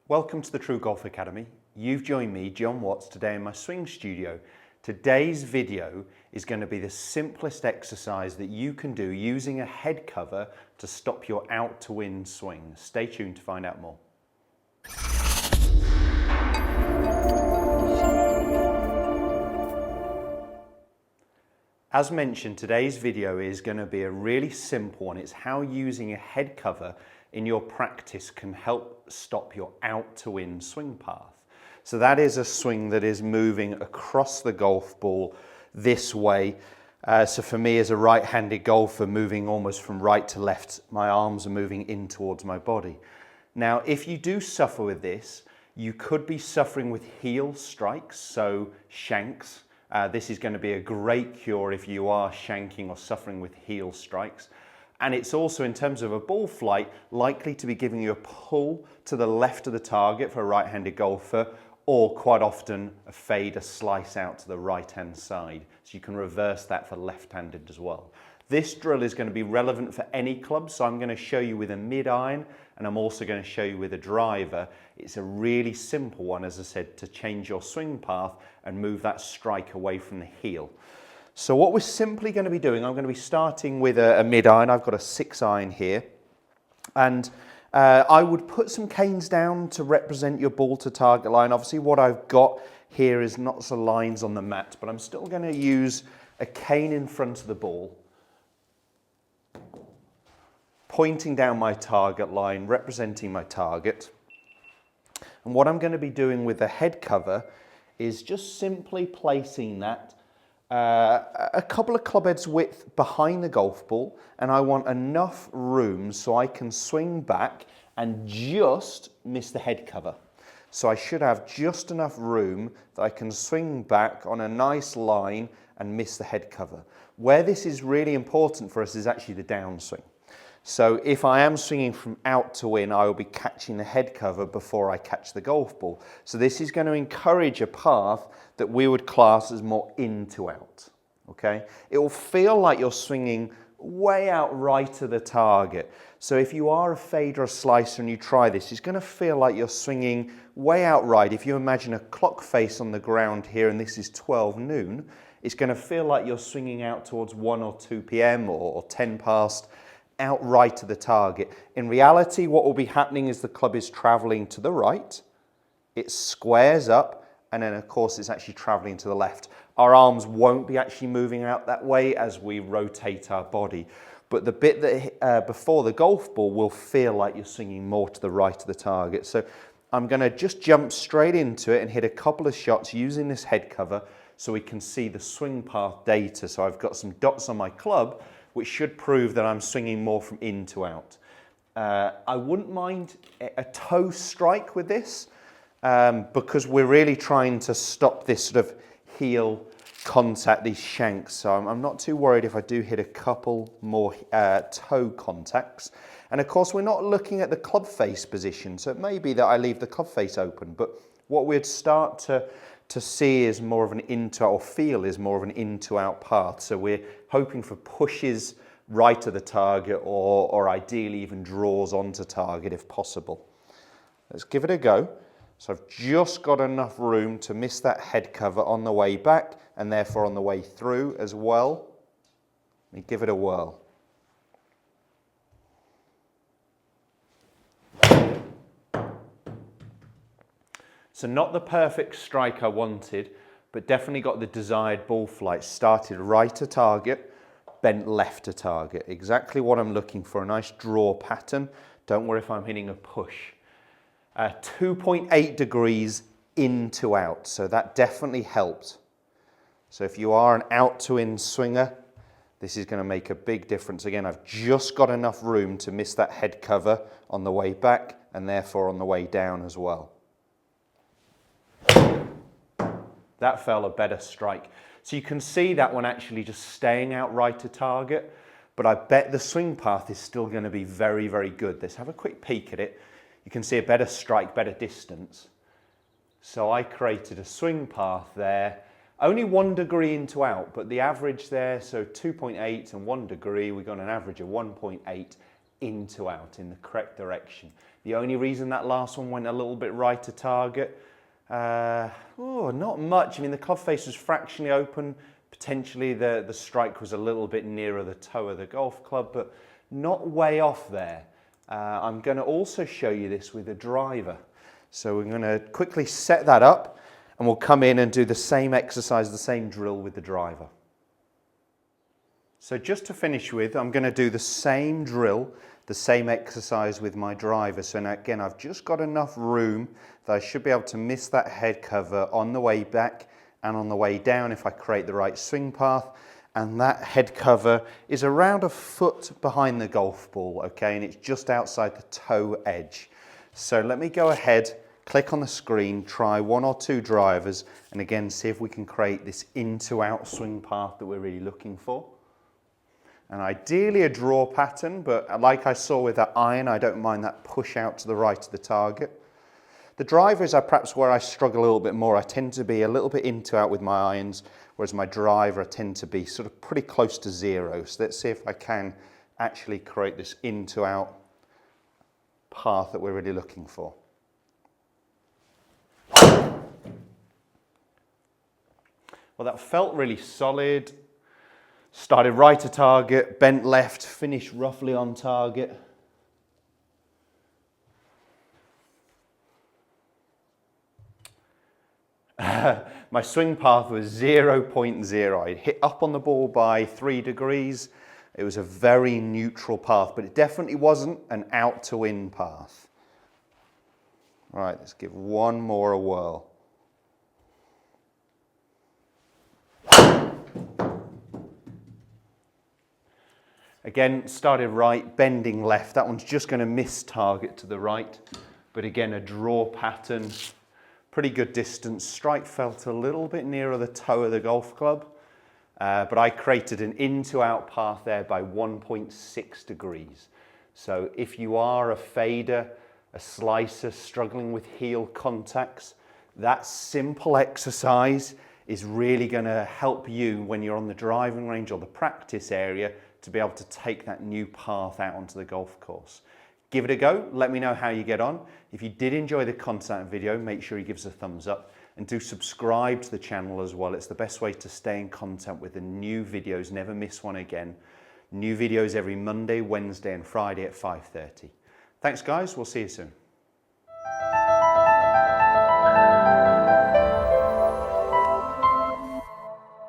Welcome to the TruGolf Academy. You've joined me, Jon Watts, today in my swing studio. Today's video is going to be the simplest exercise that you can do using a head cover to stop your out to win swing. Stay tuned to find out more. As mentioned, today's video is going to be a really simple one. It's how using a head cover in your practice can help stop your out to win swing path. So that is a swing that is moving across the golf ball this way. So for me as a right-handed golfer, moving almost from right to left, my arms are moving in towards my body. Now, if you do suffer with this, you could be suffering with heel strikes, so shanks. This is going to be a great cure if you are shanking or suffering with heel strikes. And it's also, in terms of a ball flight, likely to be giving you a pull to the left of the target for a right-handed golfer, or quite often a fade, a slice out to the right-hand side. So you can reverse that for left-handed as well. This drill is going to be relevant for any club, so I'm going to show you with a mid-iron, and I'm also going to show you with a driver. It's a really simple one, as I said, to change your swing path and move that strike away from the heel. So what we're simply going to be doing, I'm going to be starting with a mid-iron. I've got a 6-iron here. And I would put some canes down to represent your ball to target line. Obviously what I've got here is lots of lines on the mat, but I'm still going to use a cane in front of the ball, pointing down my target line, representing my target. And what I'm going to be doing with the head cover is just simply placing that a couple of club heads width behind the golf ball, and I want enough room so I can swing back and just miss the head cover. So I should have just enough room that I can swing back on a nice line and miss the head cover. Where this is really important for us is actually the downswing. So if I am swinging from out to in, I will be catching the head cover before I catch the golf ball. So this is going to encourage a path that we would class as more in to out, okay? It will feel like you're swinging way out right of the target. So if you are a fader or a slicer and you try this, it's going to feel like you're swinging way out right. If you imagine a clock face on the ground here and this is 12 noon, it's going to feel like you're swinging out towards 1 or 2 p.m. or 10 past, out right to the target. In reality, what will be happening is the club is traveling to the right, it squares up, and then of course it's actually traveling to the left. Our arms won't be actually moving out that way as we rotate our body, but the bit that before the golf ball will feel like you're swinging more to the right of the target. So I'm going to just jump straight into it and hit a couple of shots using this head cover so we can see the swing path data. So I've got some dots on my club which should prove that I'm swinging more from in to out. I wouldn't mind a toe strike with this because we're really trying to stop this sort of heel contact, these shanks. So I'm not too worried if I do hit a couple more toe contacts. And of course, we're not looking at the club face position, so it may be that I leave the club face open, but what we'd start to see is more of an into, or feel is more of an in to out path. So we're hoping for pushes right of the target, or ideally even draws onto target if possible. Let's give it a go. So I've just got enough room to miss that head cover on the way back and therefore on the way through as well. Let me give it a whirl. So not the perfect strike I wanted, but definitely got the desired ball flight. Started right to target, bent left to target. Exactly what I'm looking for, a nice draw pattern. Don't worry if I'm hitting a push. 2.8 degrees in to out, so that definitely helped. So if you are an out to in swinger, this is going to make a big difference. Again, I've just got enough room to miss that head cover on the way back and therefore on the way down as well. That felt a better strike. So you can see that one actually just staying out right to target, but I bet the swing path is still going to be very, very good. Let's have a quick peek at it. You can see a better strike, better distance. So I created a swing path there, only 1 degree into out, but the average there, so 2.8 and 1 degree, we got an average of 1.8 into out in the correct direction. The only reason that last one went a little bit right to target, not much. I mean, the club face was fractionally open. Potentially the strike was a little bit nearer the toe of the golf club, but not way off there. I'm going to also show you this with a driver. So we're going to quickly set that up and we'll come in and do the same exercise, the same drill with the driver. So just to finish with, I'm going to do the same drill, the same exercise with my driver. So now again, I've just got enough room that I should be able to miss that head cover on the way back and on the way down if I create the right swing path. And that head cover is around a foot behind the golf ball, okay? And it's just outside the toe edge. So let me go ahead, click on the screen, try 1 or 2 drivers, and again, see if we can create this in-to-out swing path that we're really looking for. And ideally a draw pattern, but like I saw with that iron, I don't mind that push out to the right of the target. The drivers are perhaps where I struggle a little bit more. I tend to be a little bit into-out with my irons, whereas my driver I tend to be sort of pretty close to 0. So let's see if I can actually create this into-out path that we're really looking for. Well, that felt really solid. Started right to target, bent left, finished roughly on target. My swing path was 0.0. I'd hit up on the ball by 3 degrees. It was a very neutral path, but it definitely wasn't an out to in path. All right, let's give one more a whirl. Again, started right, bending left. That one's just going to miss target to the right. But again, a draw pattern. Pretty good distance. Strike felt a little bit nearer the toe of the golf club, but I created an in-to-out path there by 1.6 degrees. So if you are a fader, a slicer, struggling with heel contacts, that simple exercise is really going to help you when you're on the driving range or the practice area to be able to take that new path out onto the golf course. Give it a go, let me know how you get on. If you did enjoy the content video, make sure you give us a thumbs up and do subscribe to the channel as well. It's the best way to stay in content with the new videos, never miss one again. New videos every Monday, Wednesday and Friday at 5:30. Thanks guys, we'll see you soon.